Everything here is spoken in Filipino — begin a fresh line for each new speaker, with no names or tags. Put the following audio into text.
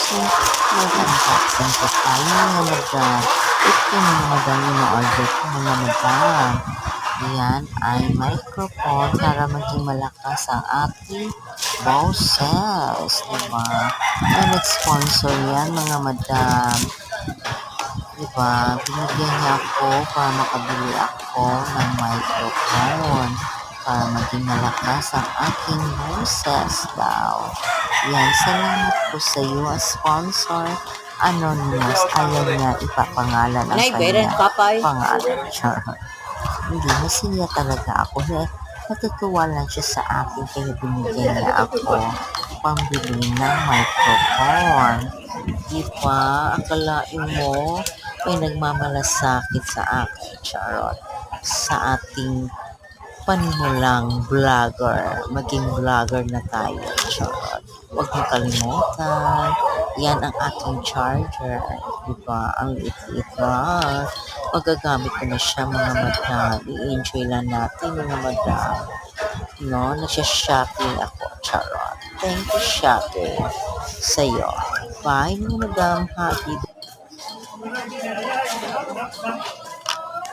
mag-unboxing po tayo mga madam. Ito mga madam yung na-order ko mga madam. Yan ay microphone para maging malakas ang ating boses. Diba? Ay nag-sponsor yan mga madam. Diba? Binigyan niya ako para makabili ako ng microphone para maging malakas ang aking boses daw. Yan, salamat po sa iyo, sponsor. Anonymous, ayaw niya ipapangalan ang kanya pangalan. Charot. Hindi, masaya talaga ako. Natutuwa lang siya sa akin kaya binigyan niya ako pambili ng microphone. Diba? Akalain mo may nagmamalasakit sa akin. Charot. Sa ating panimulang vlogger. Maging vlogger na tayo. Charot. Huwag mo kalimutan. Yan ang aking charger. Diba? Ang liit-liit na. Magagamit ko na siya mga madam. I-enjoy lang natin mga madam. No? Nagsha-shopping ako. Charot. Thank you, shopping. Sa'yo. Bye mga madam. Happy